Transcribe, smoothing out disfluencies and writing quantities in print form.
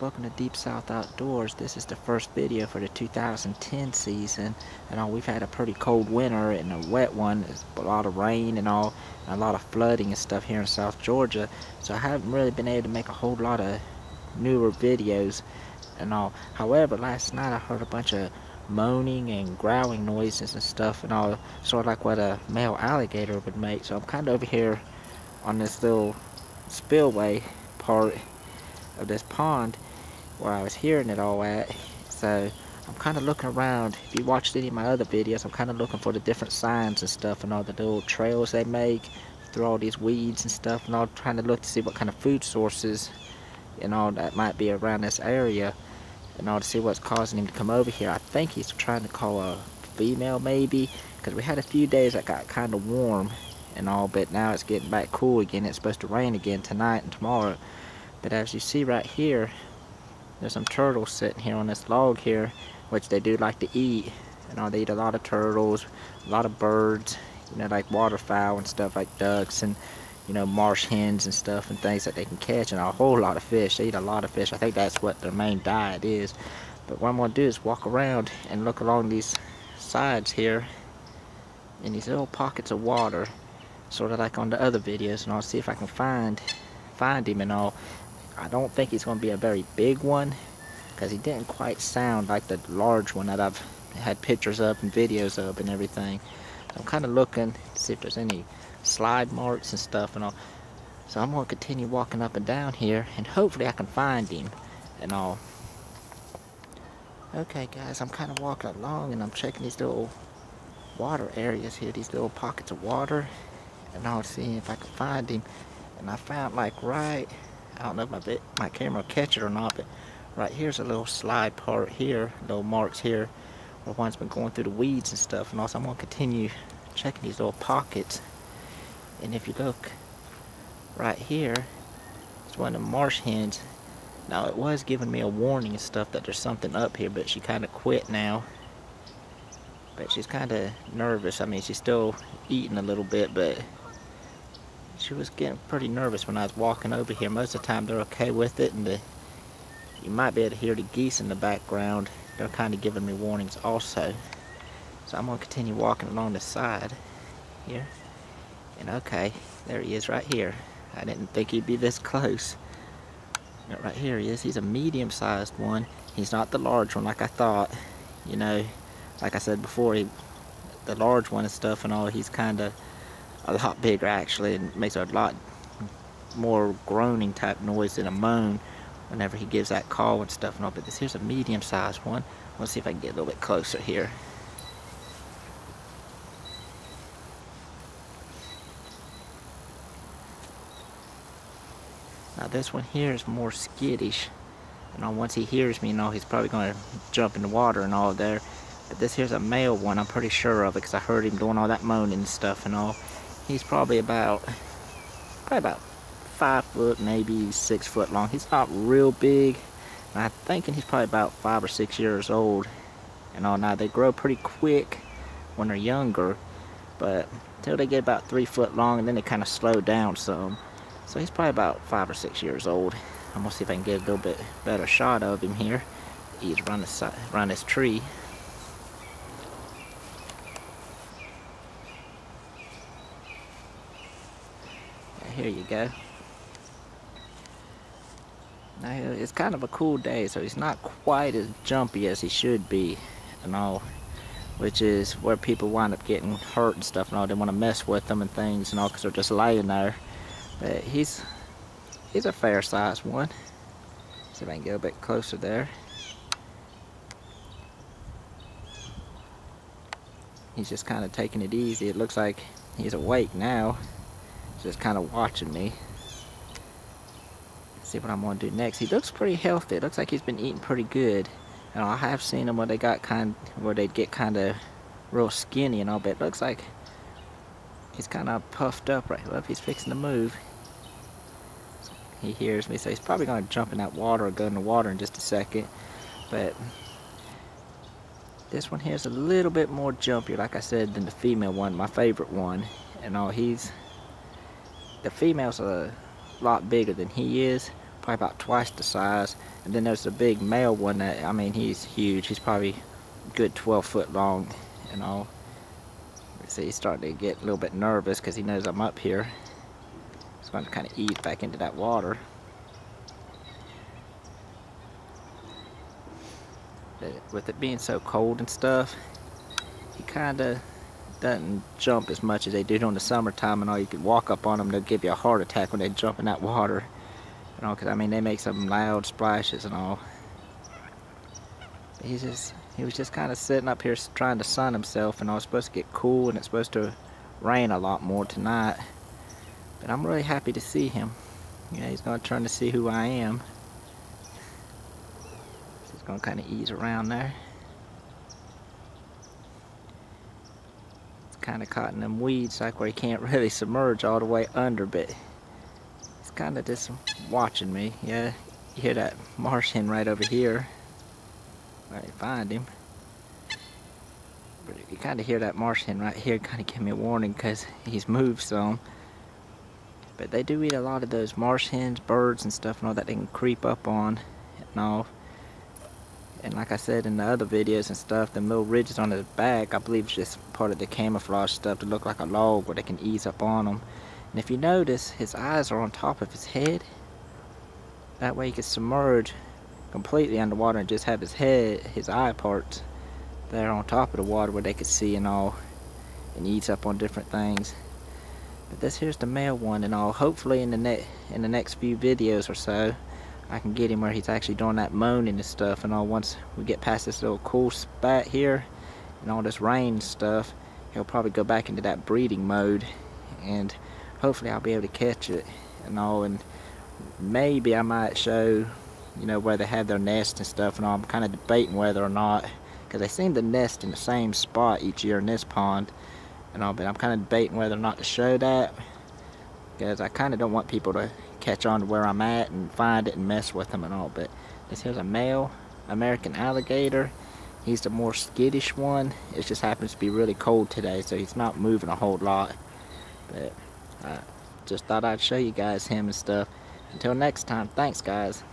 welcome to Deep South Outdoors. This is the first video for the 2010 season, and we've had a pretty cold winter and a wet one. There's a lot of rain and a lot of flooding and stuff here in South Georgia, so I haven't really been able to make a whole lot of newer videos and all. However, last night I heard a bunch of moaning and growling noises and stuff and all, sort of like what a male alligator would make. So I'm kind of over here on this little spillway part of this pond where I was hearing it all at. So I'm kind of looking around. If you watched any of my other videos, I'm kind of looking for the different signs and stuff and all the little trails they make through all these weeds and stuff, and all trying to look to see what kind of food sources and all that might be around this area and all, to see what's causing him to come over here. I think he's trying to call a female maybe, because we had a few days that got kind of warm and all, but now it's getting back cool again. It's supposed to rain again tonight and tomorrow. But as you see right here, there's some turtles sitting here on this log here, which they do like to eat. You know, they eat a lot of turtles, a lot of birds, you know, like waterfowl and stuff, like ducks and, you know, marsh hens and stuff and things that they can catch, and a whole lot of fish. They eat a lot of fish. I think that's what their main diet is. But what I'm going to do is walk around and look along these sides here in these little pockets of water, sort of like on the other videos, and I'll see if I can find him and all. I don't think he's going to be a very big one, because he didn't quite sound like the large one that I've had pictures of and videos of and everything. So I'm kind of looking to see if there's any slide marks and stuff and all. So I'm going to continue walking up and down here, and hopefully I can find him and all. Okay guys, I'm kind of walking along and I'm checking these little water areas here, these little pockets of water, and I'll see if I can find him. And I found, like, right, I don't know if my camera will catch it or not, but right here's a little slide part here, little marks here where one's been going through the weeds and stuff. And also I'm going to continue checking these little pockets. And if you look right here, it's one of the marsh hens. Now it was giving me a warning and stuff that there's something up here, but she kind of quit now. But she's kind of nervous. I mean, she's still eating a little bit, but she was getting pretty nervous when I was walking over here. Most of the time they're okay with it, and you might be able to hear the geese in the background. They're kind of giving me warnings also. So I'm going to continue walking along the side here. And okay, there he is right here. I didn't think he'd be this close. But right here he is. He's a medium-sized one. He's not the large one like I thought. You know, like I said before, the large one and stuff and all, he's kind of a lot bigger actually, and makes a lot more groaning type noise than a moan whenever he gives that call and stuff and all. But here's a medium-sized one. Let's see if I can get a little bit closer here. Now this one here is more skittish, and once he hears me, you know, he's probably going to jump in the water and all there. But this here's a male one, I'm pretty sure of it, because I heard him doing all that moaning and stuff and all. He's probably about 5 foot, maybe 6 foot long. He's not real big, and I'm thinking he's probably about 5 or 6 years old and all. Now they grow pretty quick when they're younger, but until they get about 3 foot long, and then they kind of slow down some. So he's probably about 5 or 6 years old. I'm gonna see if I can get a little bit better shot of him here. He's around this tree. Here you go. Now it's kind of a cool day, so he's not quite as jumpy as he should be and all, which is where people wind up getting hurt and stuff and all. They want to mess with them and things and all, because they're just laying there. But he's a fair sized one. See if I can get a bit closer there. He's just kind of taking it easy. It looks like he's awake now, just kind of watching me. See what I'm going to do next. He looks pretty healthy. It looks like he's been eating pretty good. And I have seen him where they get kind of real skinny and all, but it looks like he's kind of puffed up right here. If he's fixing to move. He hears me, so he's probably going to jump in that water or go in the water in just a second. But this one here is a little bit more jumpier, like I said, than the female one, my favorite one. And all, the female's a lot bigger than he is, probably about twice the size. And then there's the big male one that, I mean, he's huge. He's probably a good 12 foot long and all. See, he's starting to get a little bit nervous because he knows I'm up here. He's going to kind of ease back into that water. But with it being so cold and stuff, he kind of doesn't jump as much as they do during the summertime and all. You could walk up on them, they'll give you a heart attack when they jump in that water. You know, because I mean, they make some loud splashes and all. But he was just kind of sitting up here trying to sun himself, and I was supposed to get cool and it's supposed to rain a lot more tonight. But I'm really happy to see him. Yeah, he's going to turn to see who I am. So he's going to kind of ease around there. It's kind of caught in them weeds, like where he can't really submerge all the way under, but he's kind of just watching me. Yeah, you hear that marsh hen right over here. Where I find him. But you kind of hear that marsh hen right here, kind of give me a warning because he's moved some. But they do eat a lot of those marsh hens, birds and stuff and all that they can creep up on and all. And like I said in the other videos and stuff, them little ridges on his back, I believe it's just part of the camouflage stuff to look like a log where they can ease up on them. And if you notice, his eyes are on top of his head. That way he can submerge completely underwater and just have his head, his eye parts there on top of the water where they can see and all, and eats up on different things. But this here's the male one and all. Hopefully in the next few videos or so, I can get him where he's actually doing that moaning and stuff and all. Once we get past this little cool spot here and all this rain stuff, he'll probably go back into that breeding mode, and hopefully I'll be able to catch it and all. And maybe I might show, you know, where they have their nest and stuff and all. I'm kind of debating whether or not, because they seem to nest in the same spot each year in this pond and all, but I'm kind of debating whether or not to show that, because I kind of don't want people to catch on to where I'm at and find it and mess with them and all. But this here's a male American alligator. He's the more skittish one. It just happens to be really cold today, so he's not moving a whole lot. But I just thought I'd show you guys him and stuff. Until next time, thanks guys.